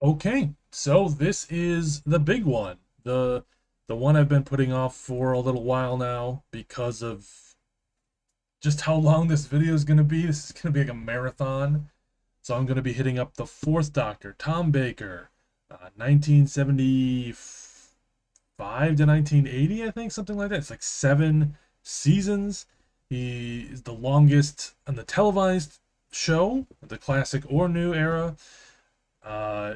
Okay, so this is the big one. The one I've been putting off for a little while now because of just how long this video is going to be. This is going to be like a marathon. So I'm going to be hitting up the fourth Doctor, Tom Baker, 1975 to 1980, I think, something like that. It's like 7 seasons. He is the longest on the televised show, the classic or new era. Uh,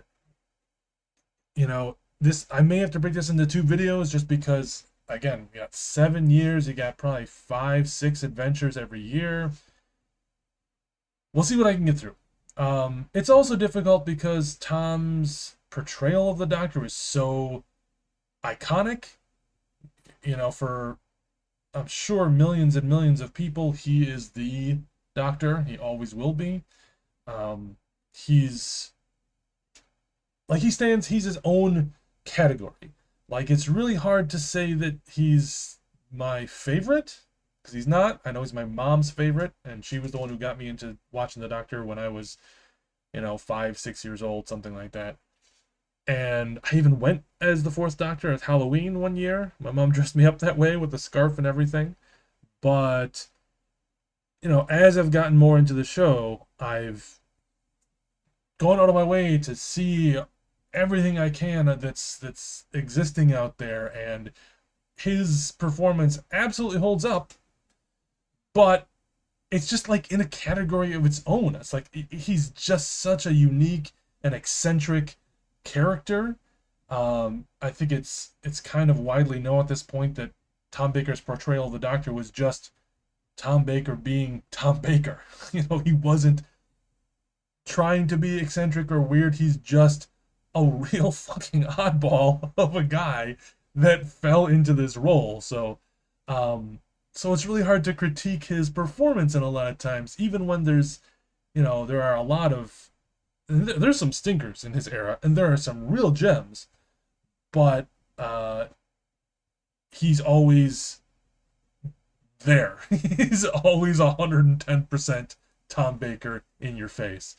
this I may have to break this into two videos just because again, you got 7 years, you got probably 5, 6 adventures every year. We'll see what I can get through. It's also difficult because Tom's portrayal of the Doctor is so iconic. For I'm sure millions and millions of people, he is the Doctor. He always will be. Um, he's he's his own category. Like it's really hard to say that he's my favorite because he's not. I know he's my mom's favorite, and she was the one who got me into watching the Doctor when I was, 5, 6 years old, something like that. And I even went as the fourth Doctor at Halloween one year. My mom dressed me up that way with the scarf and everything. But as I've gotten more into the show, I've gone out of my way to see everything I can that's existing out there, and his performance absolutely holds up, but it's just like in a category of its own. It's like he's just such a unique and eccentric character. I think it's kind of widely known at this point that Tom Baker's portrayal of the Doctor was just Tom Baker being Tom Baker. He wasn't trying to be eccentric or weird. He's just a real fucking oddball of a guy that fell into this role. So it's really hard to critique his performance in a lot of times, even when there are a lot of there's some stinkers in his era, and there are some real gems, but uh, he's always there. He's always 110% Tom Baker in your face.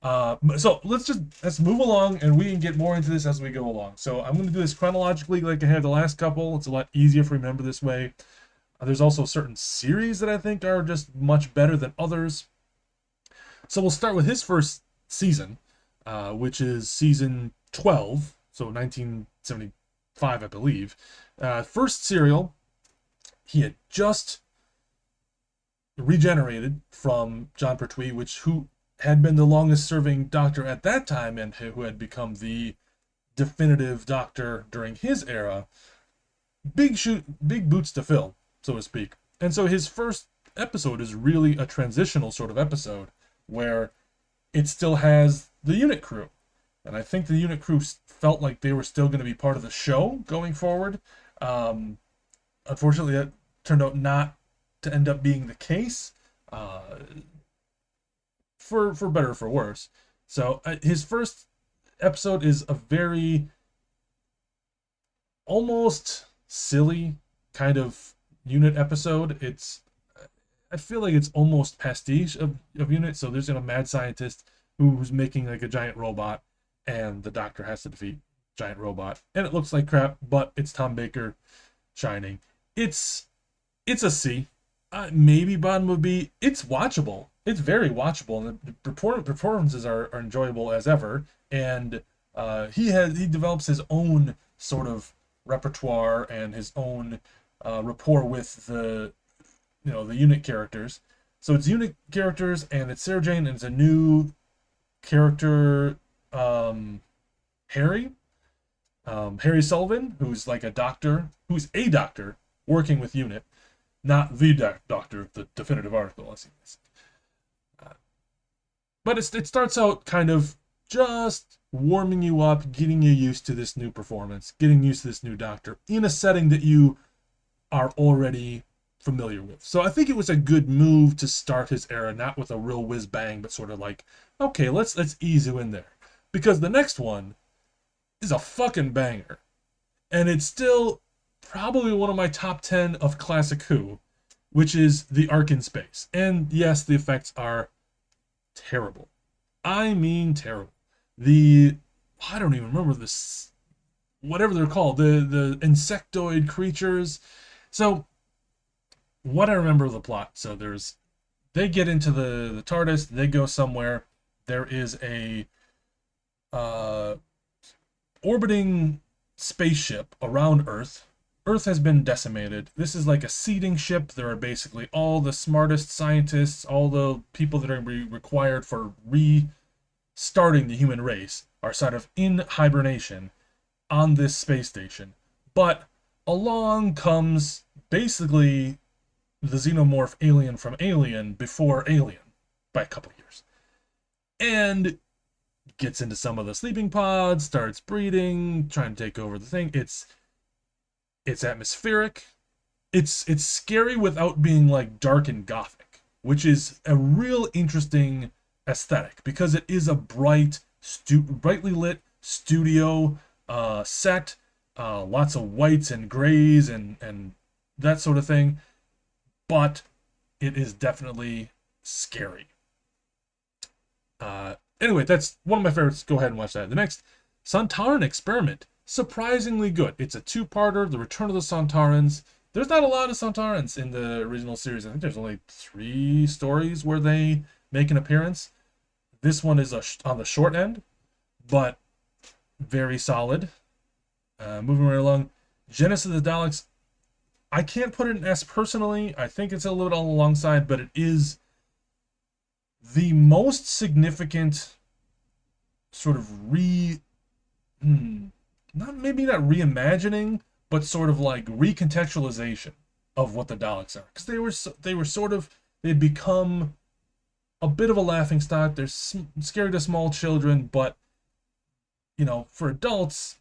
So let's move along, and we can get more into this as we go along. So I'm going to do this chronologically, like I had the last couple. It's a lot easier to remember this way. There's also certain series that I think are just much better than others. So we'll start with his first season, which is season 12, so 1975, I believe. First serial, he had just regenerated from John Pertwee, who had been the longest serving doctor at that time and who had become the definitive doctor during his era. Big boots to fill, so to speak. And so his first episode is really a transitional sort of episode where it still has the unit crew. And I think the unit crew felt like they were still going to be part of the show going forward. Um, Unfortunately, that turned out not to end up being the case, uh, for better or for worse. So his first episode is a very almost silly kind of unit episode. I feel like it's almost pastiche of unit. So there's a mad scientist who's making like a giant robot, and the Doctor has to defeat giant robot, and it looks like crap, but it's Tom Baker shining. It's it's a C. Maybe bottom would be it's watchable. It's very watchable, and the performances are enjoyable as ever. And he develops his own sort of repertoire and his own rapport with the unit characters. So it's unit characters, and it's Sarah Jane, and it's a new character, um, Harry, Harry Sullivan, who's like who's a doctor working with unit, not the doctor, the definitive article. Uh, but it starts out kind of just warming you up, getting you used to this new performance, getting used to this new doctor in a setting that you are already familiar with. So I think it was a good move to start his era, not with a real whiz bang, but sort of like, okay, let's ease you in there, because the next one is a fucking banger, and it's still probably one of my top 10 of classic Who, which is the Ark in Space. And yes, the effects are terrible. I mean terrible. The I don't even remember this, whatever they're called, the insectoid creatures. So what I remember of the plot. So they get into the TARDIS, they go somewhere. There is a uh, orbiting spaceship around Earth. Earth has been decimated. This is like a seeding ship. There are basically all the smartest scientists, all the people that are required for restarting the human race are sort of in hibernation on this space station. But along comes basically the xenomorph alien from Alien before Alien by a couple years. And gets into some of the sleeping pods, starts breeding, trying to take over the thing. It's atmospheric. It's scary without being like dark and gothic, which is a real interesting aesthetic because it is a brightly lit studio set, lots of whites and grays and that sort of thing, but it is definitely scary. Anyway, that's one of my favorites. Go ahead and watch that. The next, Sontaran Experiment. Surprisingly good. It's a two-parter, The Return of the Sontarans. There's not a lot of Sontarans in the original series. I think there's only 3 stories where they make an appearance. This one is on the short end, but very solid. Moving right along, Genesis of the Daleks. I can't put it in S personally. I think it's a little bit on the long side, but it is the most significant sort of not reimagining, but sort of like recontextualization of what the Daleks are, because they were sort of, they had become a bit of a laughing stock. They're scary to small children, but for adults,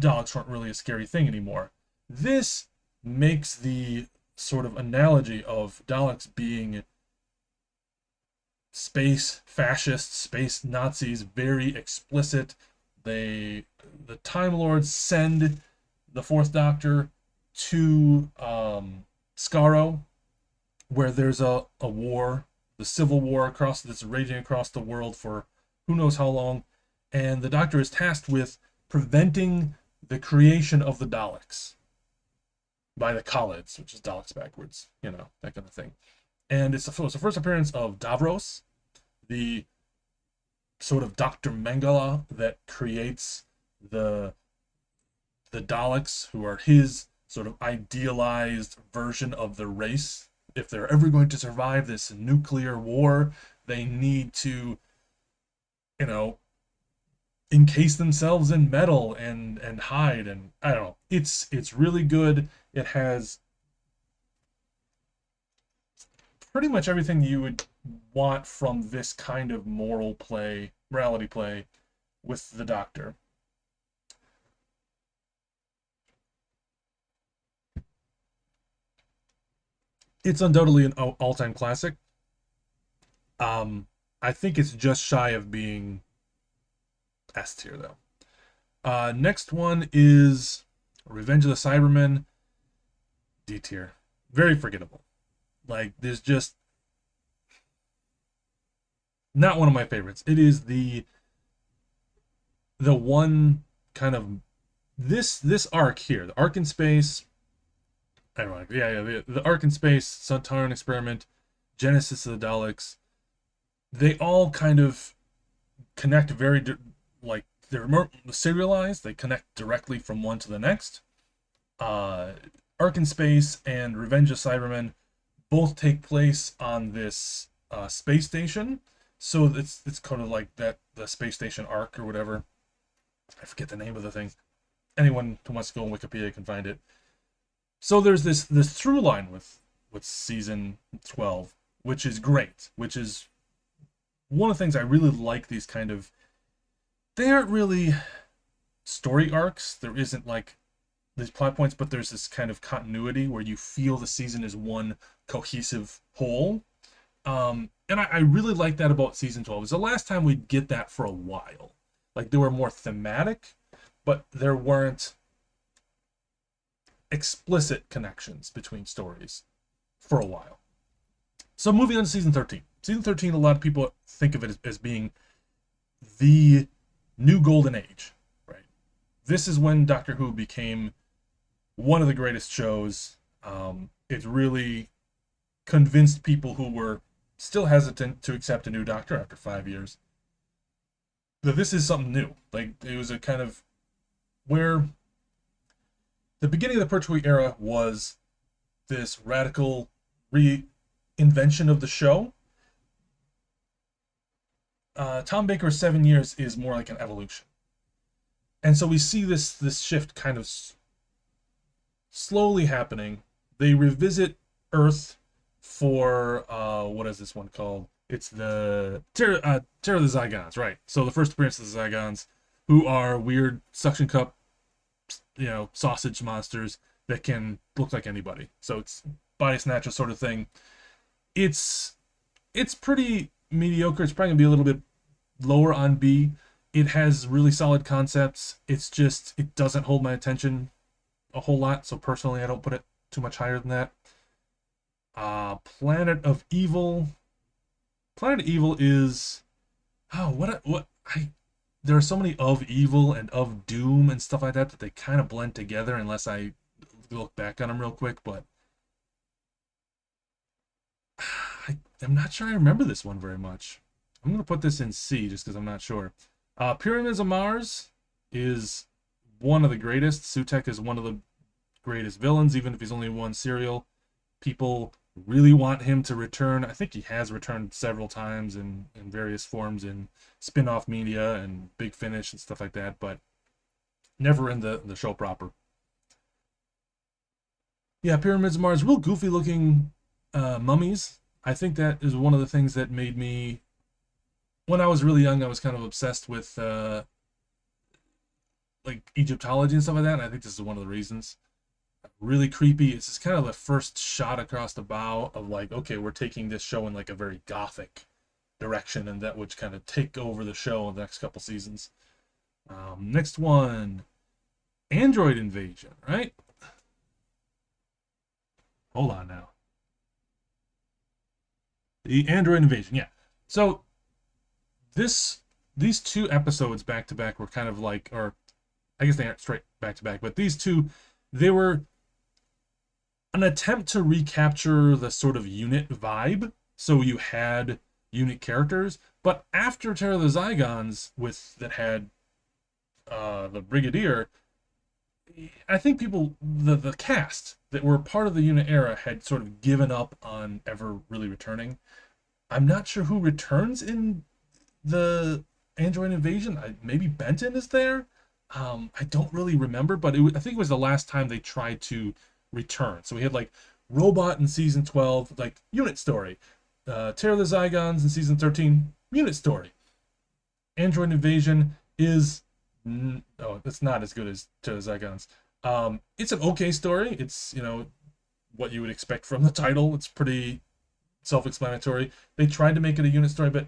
Daleks weren't really a scary thing anymore. This makes the sort of analogy of Daleks being space fascists, space Nazis, very explicit. The Time Lords send the Fourth Doctor to Skaro, where there's a war, the Civil War that's raging across the world for who knows how long, and the Doctor is tasked with preventing the creation of the Daleks by the Khalids, which is Daleks backwards, that kind of thing. And it's the first appearance of Davros, the sort of Dr. Mengele that creates the Daleks, who are his sort of idealized version of the race. If they're ever going to survive this nuclear war, they need to, encase themselves in metal and hide, and I don't know. It's really good. It has pretty much everything you would want from this kind of morality play with the Doctor. It's undoubtedly an all-time classic. I think it's just shy of being S tier though. Next one is Revenge of the Cybermen. D tier. Very forgettable. Like, there's just not one of my favorites. It is the one kind of this arc here, the arc in space. I don't know. Yeah. The arc in space, Sontaran Experiment, Genesis of the Daleks. They all kind of connect like they're more serialized. They connect directly from one to the next. Ark in Space and Revenge of Cybermen both take place on this space station. So it's kind of like the space station arc or whatever. I forget the name of the thing. Anyone who wants to go on Wikipedia can find it. So there's this through line with season 12, which is great. Which is one of the things I really like. These kind of, they aren't really story arcs. There isn't like these plot points, but there's this kind of continuity where you feel the season is one cohesive whole. And I really like that about season 12. It's the last time we'd get that for a while. Like, they were more thematic, but there weren't explicit connections between stories for a while. So moving on to season 13. Season 13, a lot of people think of it as being the new golden age, right? This is when Doctor Who became one of the greatest shows. It really convinced people who were still hesitant to accept a new Doctor after 5 years that this is something new. Like, it was a kind of where the beginning of the Pertwee era was this radical reinvention of the show. Tom Baker's 7 years is more like an evolution, and so we see this shift kind of slowly happening. They revisit Earth for what is this one called? It's the Terror of the Zygons, right? So the first appearance of the Zygons, who are weird suction cup, sausage monsters that can look like anybody. So it's body snatcher sort of thing. It's pretty mediocre. It's probably gonna be a little bit lower on B. It has really solid concepts. It's just it doesn't hold my attention a whole lot. So personally, I don't put it too much higher than that. Planet of Evil. Planet of Evil is what I there are so many of evil and of doom and stuff like that that they kind of blend together unless I look back on them real quick. But I'm not sure I remember this one very much. I'm gonna put this in C just because I'm not sure. Pyramids of Mars is one of the greatest. Sutekh is one of the greatest villains, even if he's only one serial. People really want him to return. I think he has returned several times in various forms in spin-off media and Big Finish and stuff like that, but never in the show proper. Yeah, Pyramids of Mars, real goofy looking mummies. I think that is one of the things that made me, when I was really young, I was kind of obsessed with like Egyptology and stuff like that, and I think this is one of the reasons. Really creepy. It's just kind of the first shot across the bow of like, okay, we're taking this show in like a very gothic direction, and that would kind of take over the show in the next couple seasons. Next one, Android Invasion, right? Hold on now. The Android Invasion, yeah. So these two episodes back to back were kind of like, or I guess they aren't straight back to back, but these two, they were an attempt to recapture the sort of unit vibe. So you had unit characters, but after Terror of the Zygons, that had the Brigadier, I think the cast that were part of the unit era had sort of given up on ever really returning. I'm not sure who returns in the Android Invasion. Maybe Benton is there. I don't really remember, but I think it was the last time they tried to return. So we had like Robot in season 12, like unit story. Terror of the Zygons in season 13, unit story. Android Invasion is it's not as good as Terror of the Zygons. It's an okay story. It's what you would expect from the title. It's pretty self-explanatory. They tried to make it a unit story, but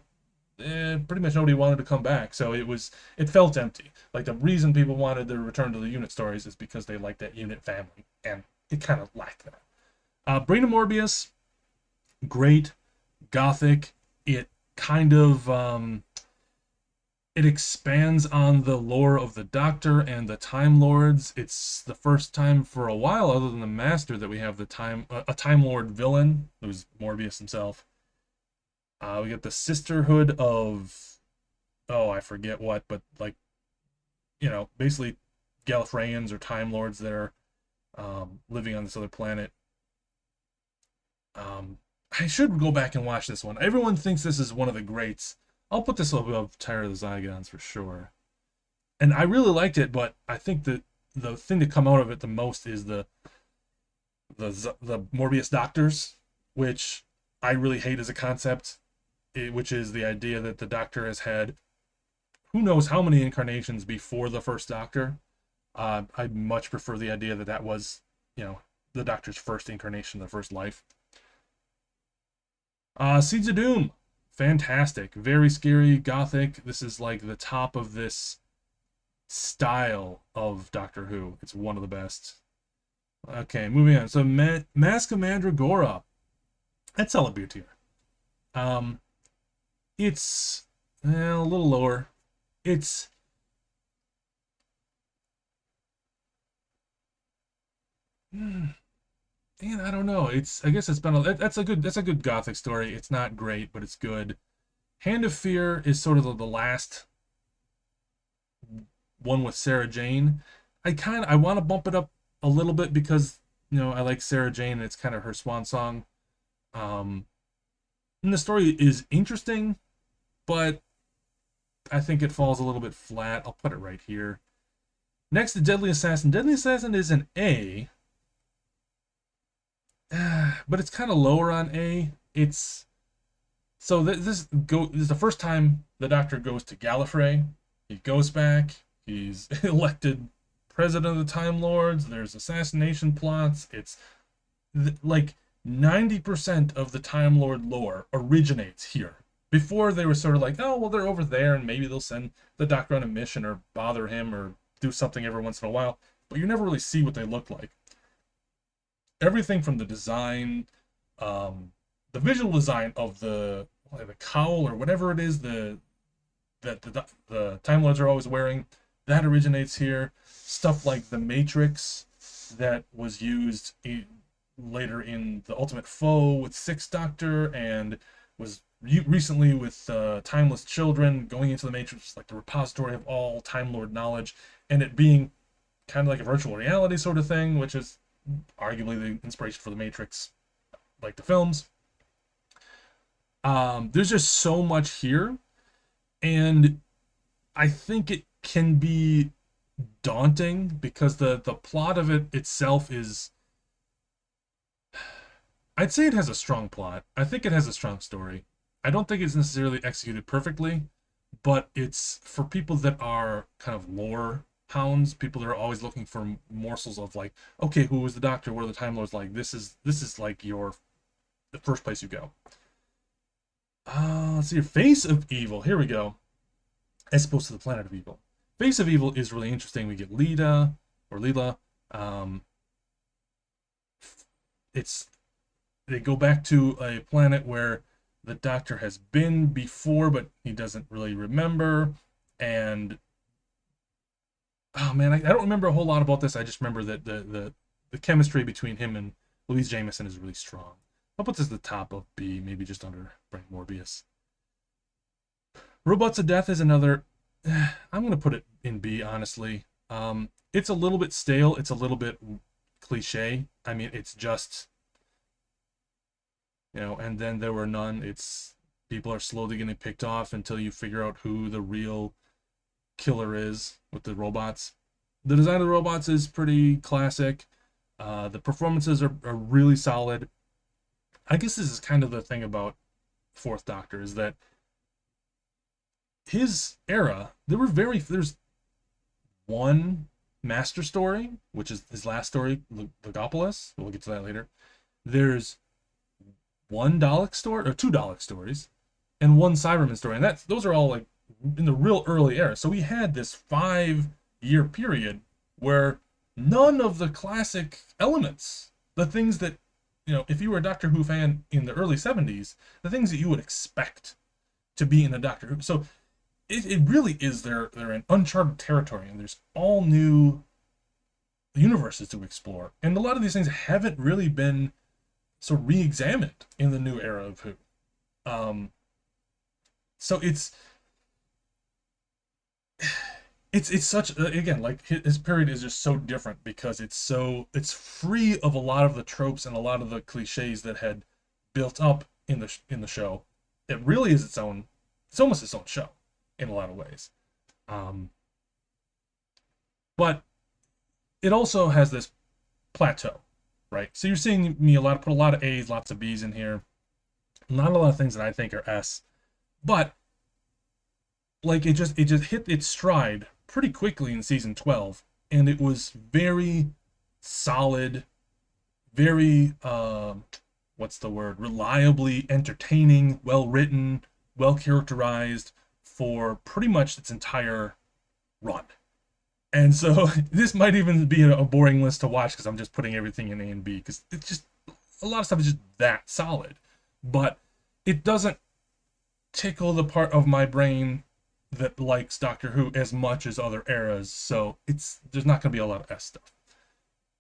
pretty much nobody wanted to come back, so it felt empty. Like, the reason people wanted to return to the unit stories is because they liked that unit family, and it kind of lacked that. Brain of Morbius, great, gothic. It kind of it expands on the lore of the Doctor and the Time Lords. It's the first time for a while, other than the Master, that we have a Time Lord villain, who's Morbius himself. We get the Sisterhood of, I forget what, but like, basically Gallifreyans or Time Lords that are living on this other planet. I should go back and watch this one. Everyone thinks this is one of the greats. I'll put this above Terror of the Zygons for sure. And I really liked it, but I think that the thing to come out of it the most is the Morbius Doctors, which I really hate as a concept. Which is the idea that the Doctor has had who knows how many incarnations before the first Doctor. I much prefer the idea that was, the Doctor's first incarnation, the first life. Seeds of Doom, fantastic, very scary, gothic. This is like the top of this style of Doctor Who. It's one of the best. Okay, moving on. So Mask of Mandragora, that's a B tier. It's a little lower. It's And I don't know. I guess it's been that's a good gothic story. It's not great, but it's good. Hand of Fear is sort of the last one with Sarah Jane. I want to bump it up a little bit because I like Sarah Jane and it's kind of her swan song. Um, and the story is interesting, but I think it falls a little bit flat. I'll put it right here. Next to Deadly Assassin. Deadly Assassin is an A, but it's kind of lower on A. It's so this is the first time the Doctor goes to Gallifrey. He goes back. He's elected president of the Time Lords. There's assassination plots. It's like 90% of the Time Lord lore originates here. Before they were sort of like, oh well, they're over there, and maybe they'll send the Doctor on a mission or bother him or do something every once in a while. But you never really see what they look like. Everything from the design, the visual design of the cowl or whatever it is that the Time Lords are always wearing, that originates here. Stuff like the Matrix that was used later in the Ultimate Foe with Sixth Doctor and was recently with Timeless Children going into the Matrix, like the repository of all Time Lord knowledge, and it being kind of like a virtual reality sort of thing, which is arguably the inspiration for the Matrix, like the films. There's just so much here, and I think it can be daunting because the plot of it itself is, I'd say it has a strong plot. I think it has a strong story. I don't think it's necessarily executed perfectly, but it's for people that are kind of lore hounds, people that are always looking for morsels of like, okay, who was the Doctor? What are the Time Lords like? This is like the first place you go. Let's see. Face of Evil. Here we go. As opposed to the Planet of Evil. Face of Evil is really interesting. We get Lita or Leela. Um, it's they go back to a planet where the Doctor has been before, but he doesn't really remember. And oh man, I don't remember a whole lot about this. I just remember that the chemistry between him and Louise Jameson is really strong. I'll put this at the top of B, maybe just under Frank Morbius. Robots of Death is another. I'm gonna put it in B, honestly. It's a little bit stale. It's a little bit cliche. I mean, it's just and then there were none. It's people are slowly getting picked off until you figure out who the real killer is with the robots. The design of the robots is pretty classic. The performances are really solid. I guess this is kind of the thing about Fourth Doctor is that his era, there's one master story, which is his last story, Logopolis. We'll get to that later. There's one Dalek story or two Dalek stories, and one Cyberman story, and those are all like in the real early era. So we had this 5-year period where none of the classic elements, the things that if you were a Doctor Who fan in the early 70s, the things that you would expect to be in a Doctor Who. So it really is they're in uncharted territory, and there's all new universes to explore, and a lot of these things haven't really been so re-examined in the new era of Who. So it's such again, like his period is just so different because it's free of a lot of the tropes and a lot of the cliches that had built up in the show. It really is it's almost its own show in a lot of ways. But it also has this plateau, right? So you're seeing me put a lot of A's, lots of B's in here. Not a lot of things that I think are S, but like it just hit its stride pretty quickly in season 12, and it was very solid, very what's the word? Reliably entertaining, well written, well characterized for pretty much its entire run. And so this might even be a boring list to watch because I'm just putting everything in A and B because it's just a lot of stuff is just that solid. But it doesn't tickle the part of my brain that likes Doctor Who as much as other eras, so there's not going to be a lot of S stuff.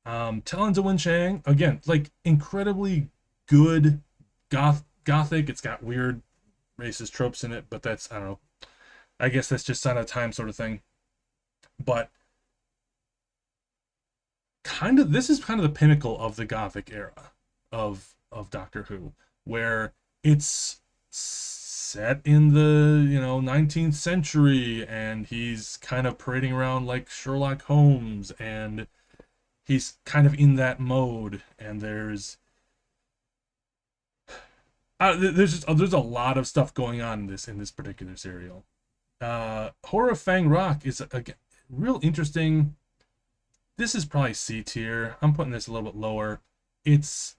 Talons of Winchang, again, like incredibly good gothic. It's got weird racist tropes in it, but that's, I don't know. I guess that's just sign of time sort of thing. But kind of this is kind of the pinnacle of the gothic era of Doctor Who, where it's set in the 19th century, and he's kind of parading around like Sherlock Holmes, and he's kind of in that mode. And there's a lot of stuff going on in this particular serial. Horror of Fang Rock is a real interesting. This is probably C tier. I'm putting this a little bit lower. It's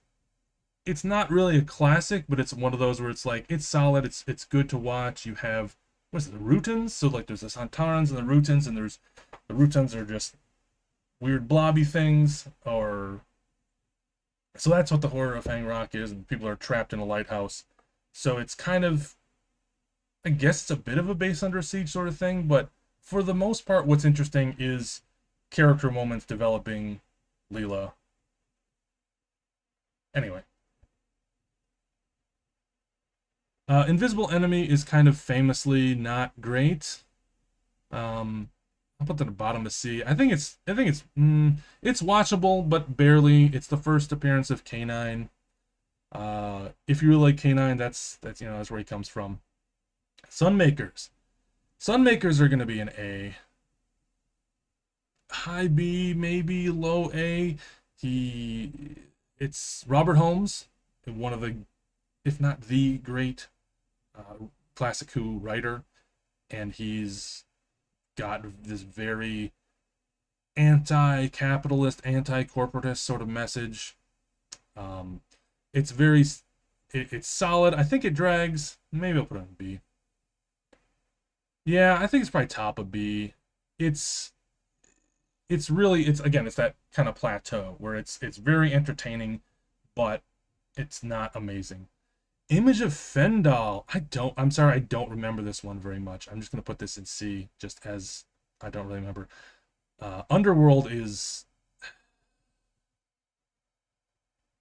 it's not really a classic, but it's one of those where it's like it's solid. It's good to watch. You have what's it, the Rutans? So like there's the Santarans and the Rutans, and there's the Rutans are just weird blobby things, or so that's what the Horror of Fang Rock is, and people are trapped in a lighthouse. So it's kind of, I guess it's a bit of a base under siege sort of thing, but for the most part, what's interesting is character moments developing Leela. Anyway, Invisible Enemy is kind of famously not great. Um, I'll put that at the bottom of C. I think it's watchable, but barely. It's the first appearance of K9. If you really like K9, that's where he comes from. Sunmakers. Sunmakers are gonna be an A. High B, maybe low A. He it's Robert Holmes, one of the, if not the great classic Who writer, and he's got this very anti-capitalist, anti-corporatist sort of message. Um, it's very, it's solid. I think it drags. Maybe I'll put it on B. Yeah, I think it's probably top of B. It's it's really it's again it's that kind of plateau where it's very entertaining, but it's not amazing. Image of Fendal. I'm sorry, I don't remember this one very much. I'm just gonna put this in C just as I don't really remember. Underworld is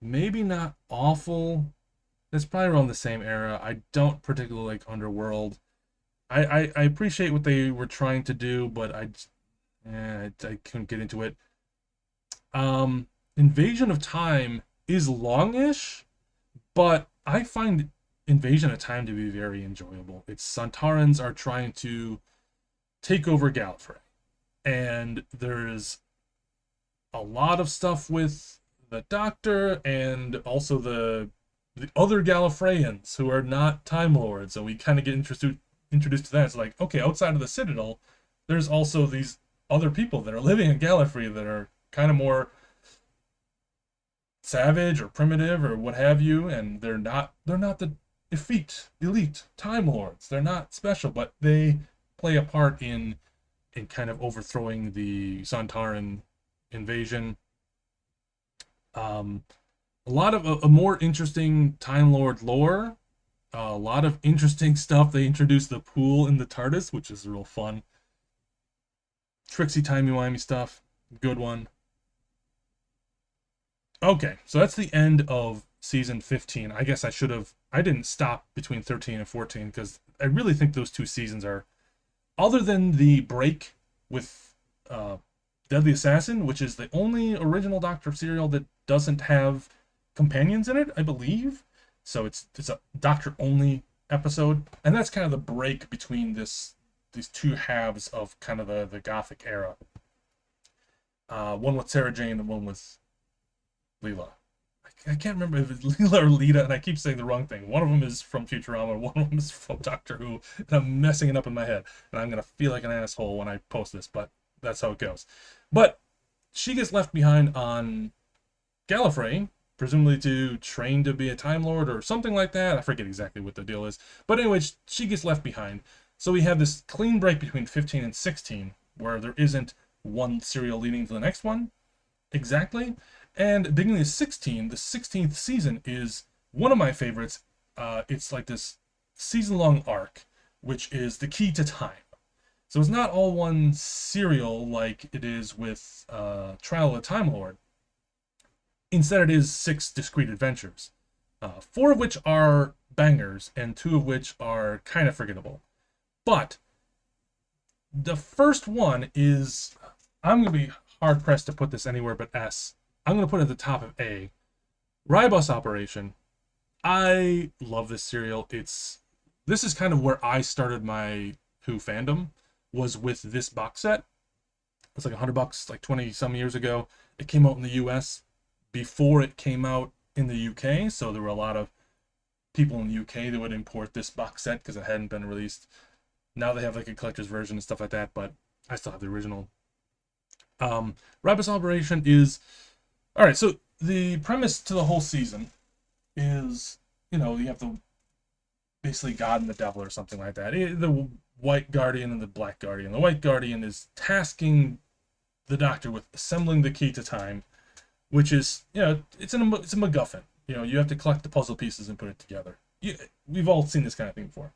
maybe not awful. It's probably around the same era. I don't particularly like Underworld. I appreciate what they were trying to do, but I couldn't get into it. Invasion of Time is longish, but I find Invasion of Time to be very enjoyable. It's Santarans are trying to take over Gallifrey, and there's a lot of stuff with the Doctor and also the other Gallifreyans who are not Time Lords, and we kind of get introduced to that. It's like, okay, outside of the Citadel, there's also these other people that are living in Gallifrey that are kind of more savage or primitive or what have you, and they're not the elite Time Lords. They're not special, but they play a part in kind of overthrowing the Santaran invasion. Um, a lot of a more interesting Time Lord lore. A lot of interesting stuff. They introduced the pool in the TARDIS, which is real fun. Tricksy timey-wimey stuff. Good one. Okay, so that's the end of season 15. I guess I didn't stop between 13 and 14 because I really think those two seasons are, other than the break with Deadly Assassin, which is the only original Doctor serial that doesn't have companions in it, I believe. So it's a Doctor only episode, and that's kind of the break between these two halves of kind of the Gothic era. One with Sarah Jane and one with Leela. I can't remember if it's Leela or Lita, and I keep saying the wrong thing. One of them is from Futurama, one of them is from Doctor Who, and I'm messing it up in my head. And I'm gonna feel like an asshole when I post this, but that's how it goes. But she gets left behind on Gallifrey, presumably to train to be a Time Lord or something like that. I forget exactly what the deal is. But anyway, she gets left behind. So we have this clean break between 15 and 16, where there isn't one serial leading to the next one exactly. And beginning of 16, the 16th season is one of my favorites. It's like this season long arc, which is the key to time. So it's not all one serial like it is with Trial of the Time Lord. Instead, it is 6 discrete adventures, 4 of which are bangers and 2 of which are kind of forgettable. But the first one is, I'm going to be hard pressed to put this anywhere but S. I'm going to put it at the top of A. Rybus Operation. I love this serial. This is kind of where I started my Who fandom, was with this box set. It's like $100, like 20 some years ago. It came out in the US before it came out in the UK, so there were a lot of people in the UK that would import this box set because it hadn't been released. Now they have like a collector's version and stuff like that, but I still have the original. Rybus Operation is, all right, so the premise to the whole season is, you have the basically God and the devil or something like that. The White Guardian and the Black Guardian. The White Guardian is tasking the Doctor with assembling the key to time, which is, it's a MacGuffin. You have to collect the puzzle pieces and put it together. We've all seen this kind of thing before.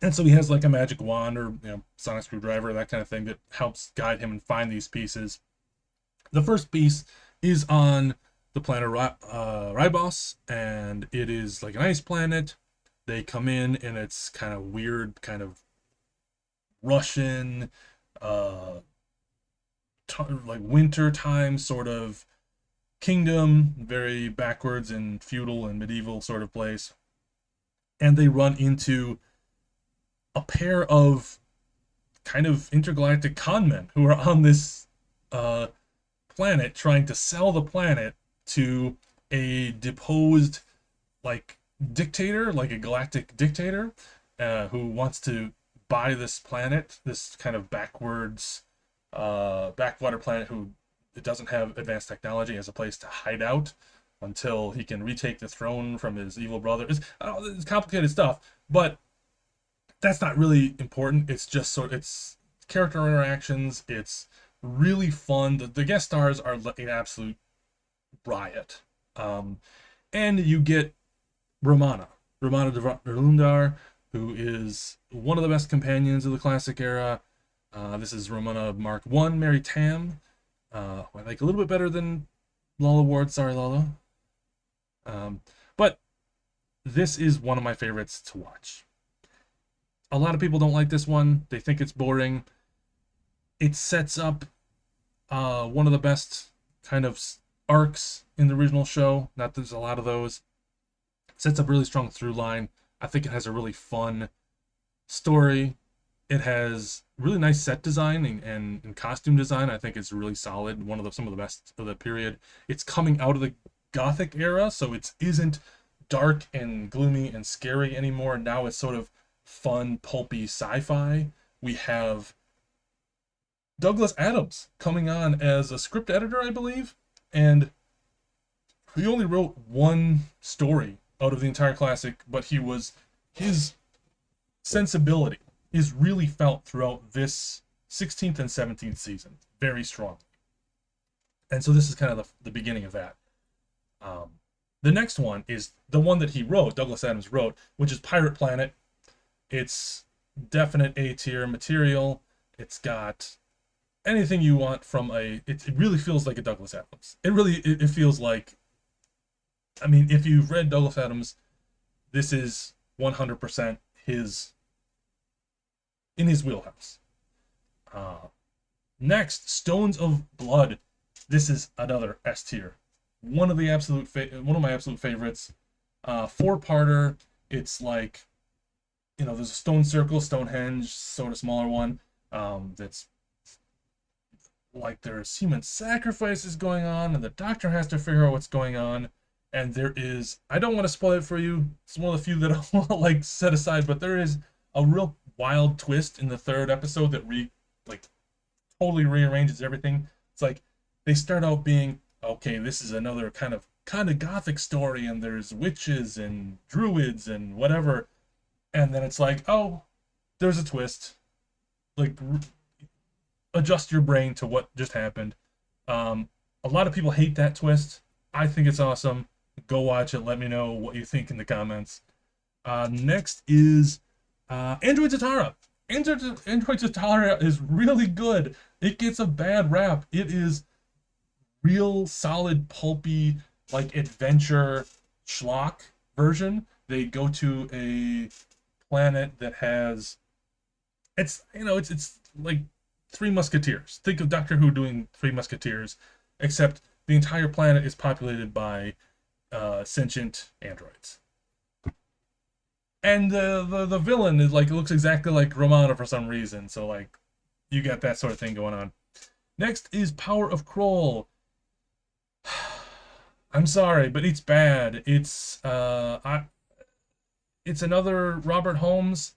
And so he has like a magic wand or sonic screwdriver, that kind of thing, that helps guide him and find these pieces. The first piece is on the planet Rybos, and it is like an ice planet. They come in, and it's kind of weird, kind of Russian, like winter time sort of kingdom, very backwards and feudal and medieval sort of place. And they run into a pair of kind of intergalactic conmen who are on this planet trying to sell the planet to a deposed like dictator, like a galactic dictator, who wants to buy this planet, this kind of backwater planet who it doesn't have advanced technology, as a place to hide out until he can retake the throne from his evil brother. It's complicated stuff, but that's not really important. It's just it's character interactions. It's really fun. The guest stars are an absolute riot. And you get Romana Derlundar, who is one of the best companions of the classic era. This is Romana Mark I, Mary Tam. I like a little bit better than Lalla Ward. Sorry, Lalla. But this is one of my favorites to watch. A lot of people don't like this one. They think it's boring. It sets up one of the best kind of arcs in the original show. Not that there's a lot of those. It sets up a really strong through line. I think it has a really fun story. It has really nice set design and costume design. I think it's really solid. Some of the best of the period. It's coming out of the Gothic era, so it isn't dark and gloomy and scary anymore. Now it's sort of fun, pulpy sci-fi. We have Douglas Adams coming on as a script editor, I believe, and he only wrote one story out of the entire classic, but his sensibility is really felt throughout this 16th and 17th season very strongly. And so this is kind of the beginning of that. The next one is the one that Douglas Adams wrote, which is Pirate Planet. It's definite A-tier material. It's got anything you want from it really feels like a Douglas Adams. It feels like, if you've read Douglas Adams, this is 100% in his wheelhouse. Next, Stones of Blood. This is another S tier. One of my absolute favorites. 4-parter. It's like, there's a stone circle, Stonehenge, sort of smaller one. That's like there's human sacrifices going on, and the Doctor has to figure out what's going on. And there is, I don't want to spoil it for you. It's one of the few that I want to like set aside, but there is a real wild twist in the 3rd episode that totally rearranges everything. It's like they start out being, okay, this is another kind of Gothic story, and there's witches and druids and whatever. And then it's like, oh, there's a twist. Adjust your brain to what just happened. A lot of people hate that twist. I think it's awesome. Go watch it. Let me know what you think in the comments. Next is Android Zatara. Android Tutorial is really good. It gets a bad rap. It is real solid, pulpy, like adventure schlock version. They go to a planet that has it's like Three Musketeers. Think of Doctor Who doing Three Musketeers, except the entire planet is populated by sentient androids. And the villain is like looks exactly like Romana for some reason. So like you got that sort of thing going on. Next is Power of Kroll. I'm sorry, but it's bad. It's another Robert Holmes.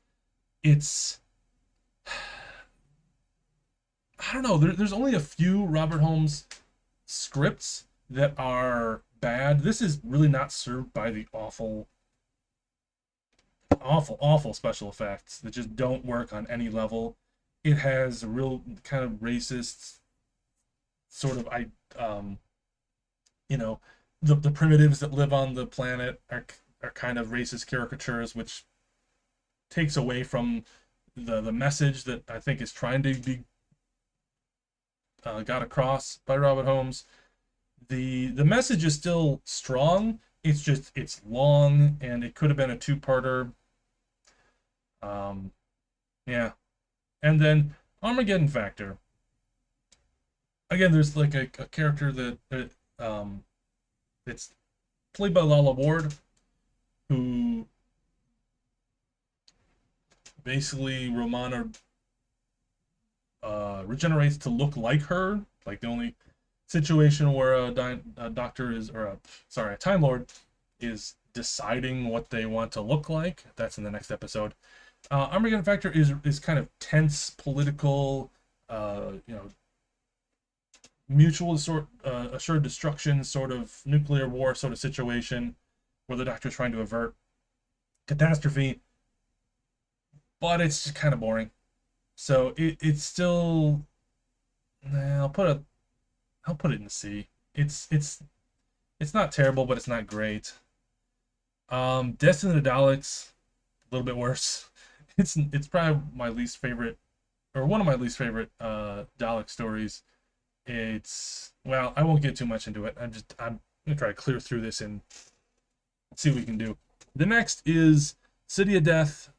It's I don't know. There's only a few Robert Holmes scripts that are bad. This is really not served by the awful special effects that just don't work on any level. It has a real kind of racist sort of um you know the primitives that live on the planet are kind of racist caricatures, which takes away from the message that I think is trying to be got across by Robert Holmes. The message is still strong. It's just it's long and it could have been a two-parter. Um, yeah, and then Armageddon Factor. Again, there's like a character um, it's played by Lala Ward, who basically Romana regenerates to look like her. Like the only situation where a doctor is, or a Time Lord is deciding what they want to look like. That's in the next episode. Armageddon Factor is kind of tense, political, you know, mutual assured destruction, sort of nuclear war sort of situation, where the Doctor is trying to avert catastrophe, but it's just kind of boring. So it's still, I'll put it in C. It's not terrible, but it's not great. Destiny of the Daleks, a little bit worse. It's probably my least favorite, or one of my least favorite Dalek stories. It's well, I won't get too much into it. I'm gonna try to clear through this and see what we can do. The next is City of Death.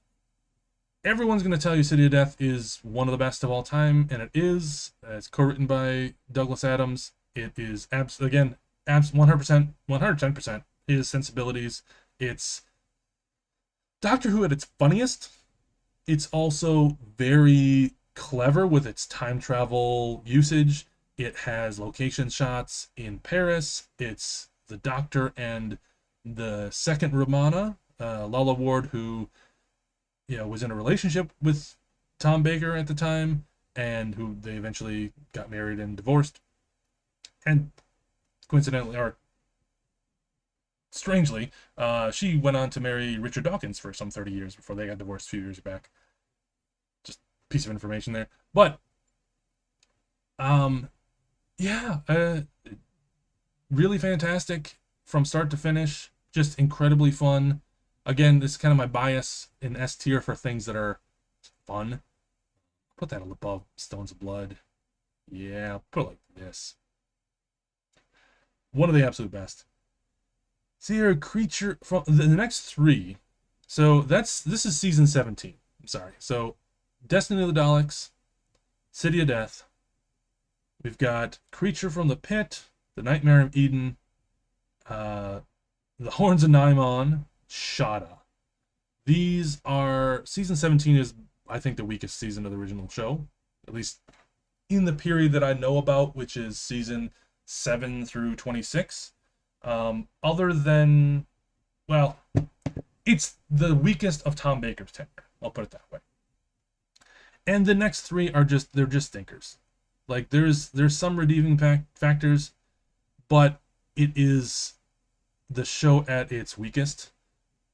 Everyone's gonna tell you City of Death is one of the best of all time, and it is. It's co-written by Douglas Adams. It is again 100%, 110% his sensibilities. It's Doctor Who at its funniest. It's also very clever with its time travel usage. It has location shots in Paris. It's the Doctor and the second Romana, Lala Ward, who was in a relationship with Tom Baker at the time, and who they eventually got married and divorced. And coincidentally, or strangely, she went on to marry Richard Dawkins for some 30 years before they got divorced a few years back. Just a piece of information there. But, yeah, really fantastic from start to finish. Just incredibly fun. Again, this is kind of my bias in S tier for things that are fun. Put that above Stones of Blood. Yeah, put it like this. One of the absolute best. See here, creature from the next three. So this is season 17. I'm sorry. So Destiny of the Daleks, City of Death. We've got Creature from the Pit, The Nightmare of Eden, The Horns of Nimon, Shada. These are season 17 is I think the weakest season of the original show, at least in the period that I know about, which is season 7 through 26. Other than, well, it's the weakest of Tom Baker's tenure. I'll put it that way. And the next three are they're just stinkers. Like there's some redeeming factors, but it is the show at its weakest.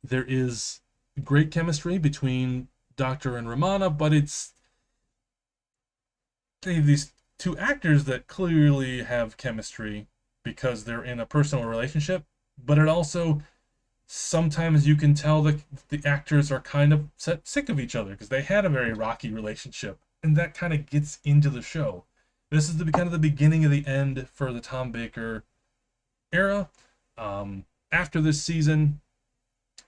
There is great chemistry between Doctor and Romana, but they have these two actors that clearly have chemistry because they're in a personal relationship, but it also sometimes you can tell that the actors are kind of sick of each other because they had a very rocky relationship, and that kind of gets into the show. This is the kind of the beginning of the end for the Tom Baker era. After this season,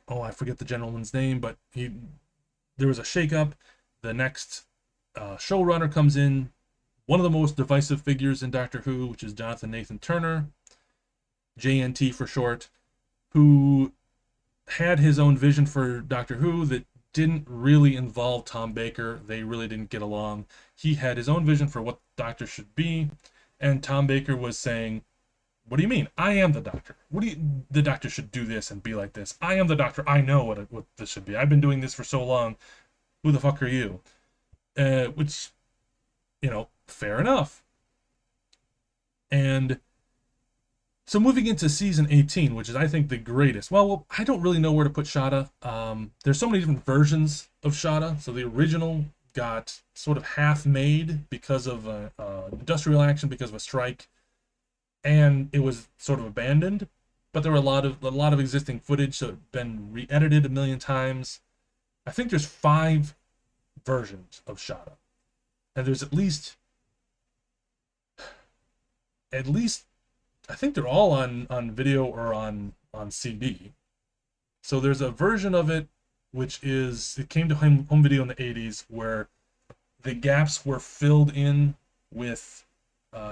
oh, I forget the gentleman's name, but there was a shakeup. The next showrunner comes in, one of the most divisive figures in Doctor Who, which is Jonathan Nathan Turner, JNT for short, who had his own vision for Doctor Who that didn't really involve Tom Baker. They really didn't get along. He had his own vision for what Doctor should be, and Tom Baker was saying, "What do you mean? I am the Doctor. The Doctor should do this and be like this. I am the Doctor. I know what this should be. I've been doing this for so long. Who the fuck are you?" Which, fair enough. And so moving into season 18, which is I think the greatest. Well, I don't really know where to put Shada. There's so many different versions of Shada. So the original got sort of half made because of industrial action, because of a strike, and it was sort of abandoned. But there were a lot of existing footage, so it's been re-edited a million times. I think there's 5 versions of Shada, and there's at least I think they're all on video or on CD. So there's a version of it it came to home video in the 80s where the gaps were filled in with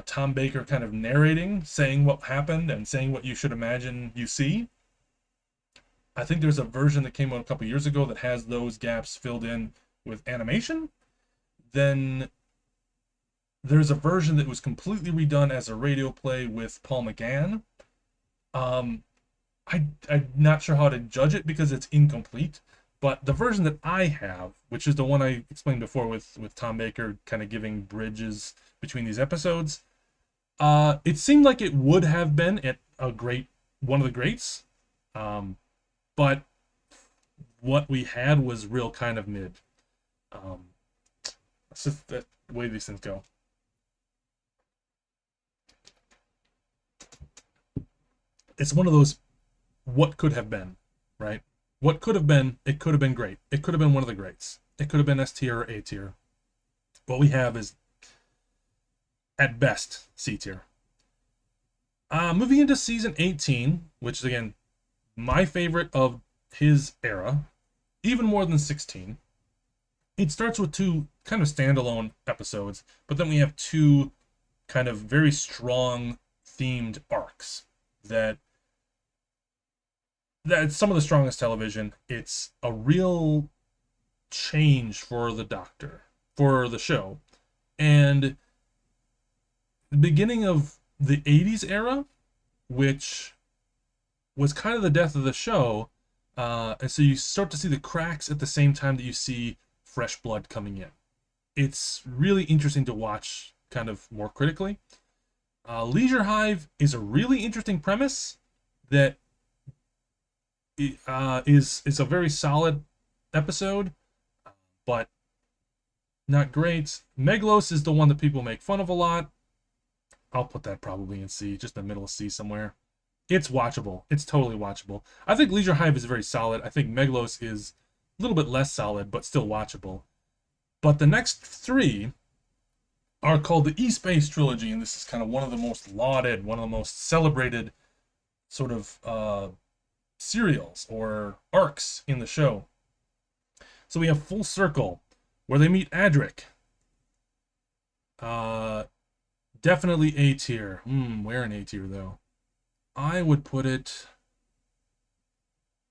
Tom Baker kind of narrating, saying what happened and saying what you should imagine you see. I think there's a version that came out a couple years ago that has those gaps filled in with animation. Then there's a version that was completely redone as a radio play with Paul McGann. I'm not sure how to judge it because it's incomplete, but the version that I have, which is the one I explained before with Tom Baker kind of giving bridges between these episodes, it seemed like it would have been at one of the greats, but what we had was real kind of mid. That's just the way these things go. It's one of those what could have been, right? What could have been, it could have been great. It could have been one of the greats. It could have been S tier or A tier. What we have is, at best, C tier. Moving into season 18, which is, again, my favorite of his era, even more than 16. It starts with 2 kind of standalone episodes, but then we have 2 kind of very strong themed arcs that's some of the strongest television. It's a real change for the Doctor, for the show. And the beginning of the 80s era, which was kind of the death of the show, and so you start to see the cracks at the same time that you see fresh blood coming in. It's really interesting to watch kind of more critically. Leisure Hive is a really interesting premise that is a very solid episode, but not great. Meglos is the one that people make fun of a lot. I'll put that probably in C, just in the middle of C somewhere. It's watchable. It's totally watchable. I think Leisure Hive is very solid. I think Meglos is a little bit less solid, but still watchable. But the next 3 are called the E-Space Trilogy, and this is kind of one of the most lauded, one of the most celebrated sort of serials or arcs in the show. So we have Full Circle, where they meet Adric. Definitely A tier. Where in A tier, though? I would put it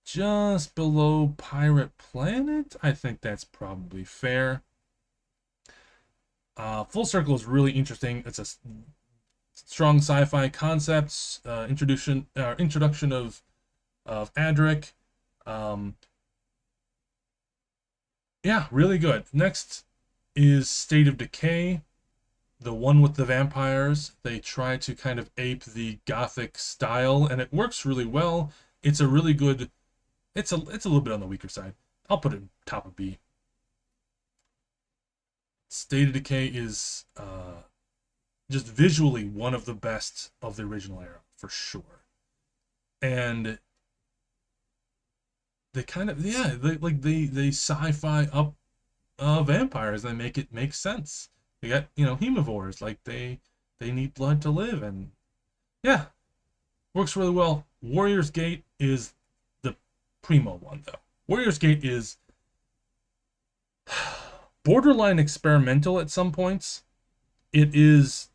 just below Pirate Planet. I think that's probably fair. Full Circle is really interesting. It's a strong sci-fi concepts, introduction of Adric. Yeah, really good. Next is State of Decay, the one with the vampires. They try to kind of ape the gothic style, and it works really well. It's a really good. It's a little bit on the weaker side. I'll put it top of B. State of Decay is just visually one of the best of the original era, for sure. And they kind of, yeah, they sci-fi up vampires. They make it make sense. They got, herbivores, like they need blood to live, and yeah, works really well. Warriors Gate is the primo one though. Warriors Gate is borderline experimental at some points. It is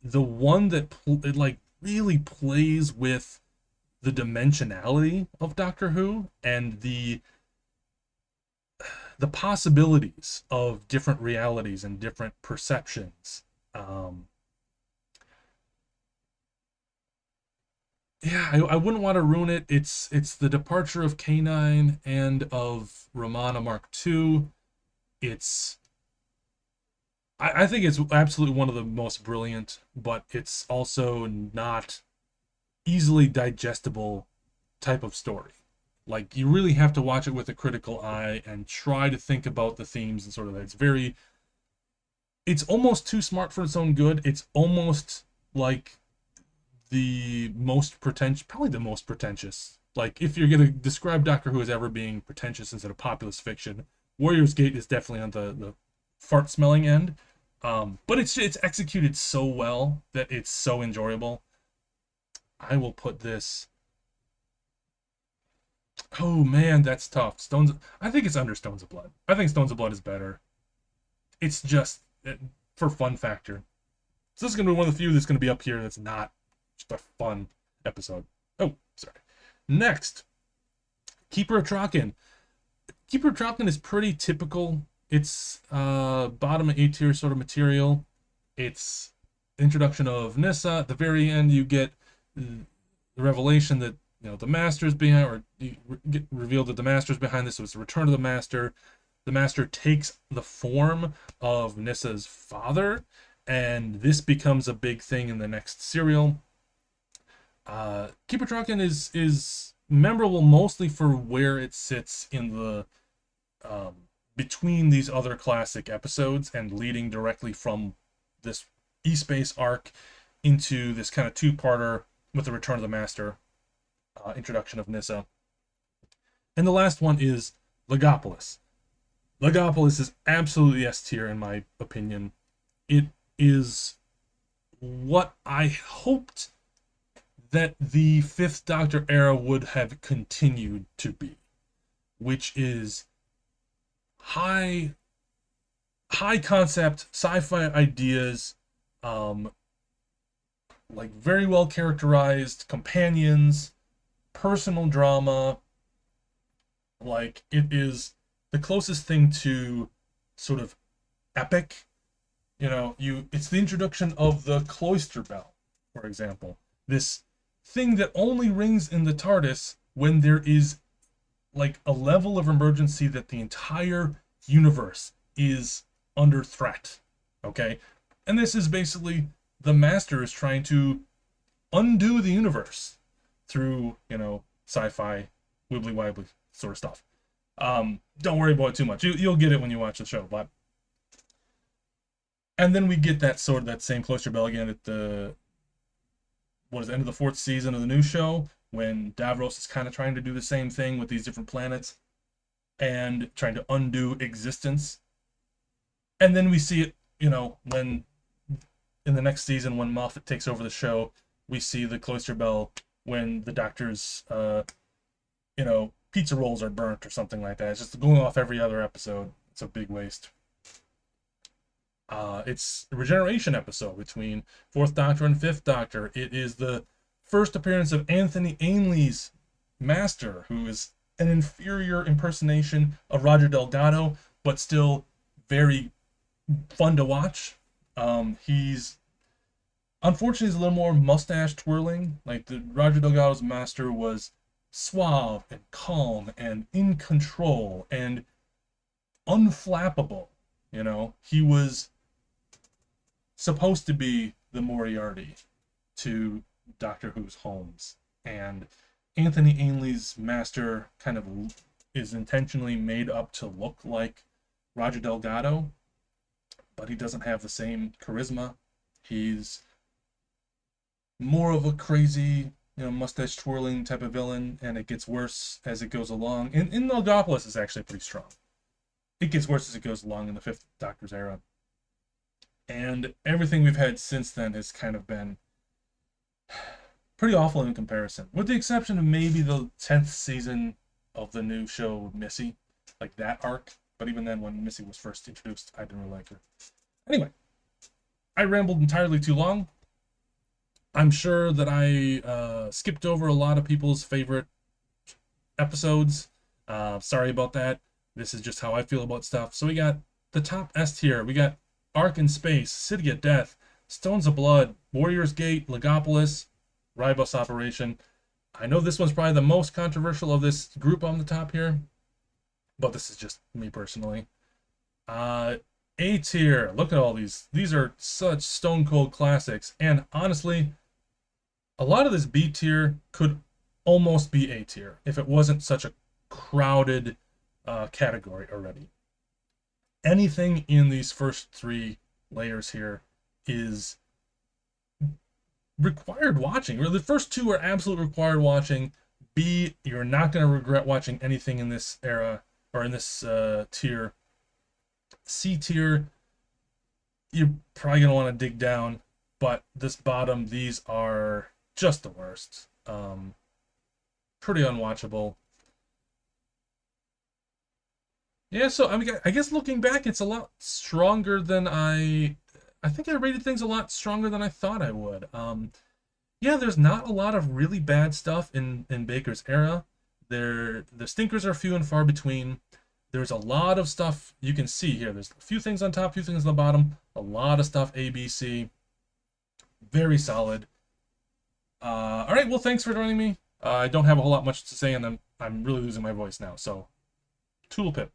the one that it like really plays with the dimensionality of Doctor Who and the possibilities of different realities and different perceptions. Um, yeah, I wouldn't want to ruin it. It's the departure of K9 and of Romana Mark II. It's I think it's absolutely one of the most brilliant, but it's also not easily digestible type of story. Like you really have to watch it with a critical eye and try to think about the themes and sort of that. It's almost too smart for its own good. It's almost like the most pretentious, probably the most pretentious. Like if you're gonna describe Doctor Who as ever being pretentious instead of populist fiction, Warriors Gate is definitely on the fart smelling end. But it's executed so well that it's so enjoyable. I will put this. Oh man, that's tough. Stones. I think it's under Stones of Blood. I think Stones of Blood is better. It's just for fun factor. So this is gonna be one of the few that's gonna be up here that's not just a fun episode. Oh, sorry. Next, Keeper of Traken. Keeper of Traken is pretty typical. It's bottom A tier sort of material. It's introduction of Nyssa. At the very end, you get the revelation that the master's behind, or you get revealed that the master's behind this. So it's the return of the master. The master takes the form of Nyssa's father, and this becomes a big thing in the next serial. Keeper Traken is memorable mostly for where it sits in the between these other classic episodes and leading directly from this E-Space arc into this kind of two-parter with the Return of the Master, introduction of Nyssa. And the last one is Legopolis. Legopolis is absolutely S tier in my opinion. It is what I hoped that the Fifth Doctor era would have continued to be, which is high concept sci-fi ideas, um, like very well characterized companions, personal drama. Like it is the closest thing to sort of epic. It's the introduction of the cloister bell, for example. This thing that only rings in the TARDIS when there is like a level of emergency that the entire universe is under threat. Okay? And this is basically the master is trying to undo the universe through, sci-fi, wibbly wobbly sort of stuff. Don't worry about it too much. You'll get it when you watch the show, but and then we get that same cloister bell again at the end of the fourth season of the new show, when Davros is kind of trying to do the same thing with these different planets and trying to undo existence. And then we see it, when in the next season when Moffat takes over the show, we see the cloister bell when the Doctor's pizza rolls are burnt or something like that. It's just going off every other episode. It's a big waste. It's a regeneration episode between Fourth Doctor and Fifth Doctor. It is the first appearance of Anthony Ainley's master, who is an inferior impersonation of Roger Delgado, but still very fun to watch. He's unfortunately he's a little more mustache twirling. Like the Roger Delgado's master was suave and calm and in control and unflappable. He was supposed to be the Moriarty to Doctor Who's Holmes, and Anthony Ainley's master kind of is intentionally made up to look like Roger Delgado, but he doesn't have the same charisma. He's more of a crazy mustache twirling type of villain, and it gets worse as it goes along. In Logopolis is actually pretty strong. It gets worse as it goes along in the Fifth Doctor's era. And everything we've had since then has kind of been pretty awful in comparison, with the exception of maybe the 10th season of the new show Missy, like that arc. But even then, when Missy was first introduced, I didn't really like her. Anyway, I rambled entirely too long. I'm sure that I skipped over a lot of people's favorite episodes. Sorry about that. This is just how I feel about stuff. So we got the top S tier. We got Ark in Space, City of Death, Stones of Blood, Warriors Gate, Legopolis, Ribos Operation. I know this one's probably the most controversial of this group on the top here, but this is just me personally. A tier. Look at all these. These are such stone cold classics. And honestly, a lot of this B tier could almost be A tier if it wasn't such a crowded category already. Anything in these first three layers here is required watching. Or the first two are absolute required watching. B, you're not going to regret watching anything in this era or in this tier. C tier, you're probably going to want to dig down. But this bottom, these are just the worst. Pretty unwatchable. Yeah, so I mean, I guess looking back, it's a lot stronger than I think I rated things a lot stronger than I thought I would. Yeah, there's not a lot of really bad stuff in Baker's era. The stinkers are few and far between. There's a lot of stuff you can see here. There's a few things on top, a few things on the bottom. A lot of stuff A, B, C. Very solid. All right, well, thanks for joining me. I don't have a whole lot much to say, and I'm really losing my voice now. So, Toolpip.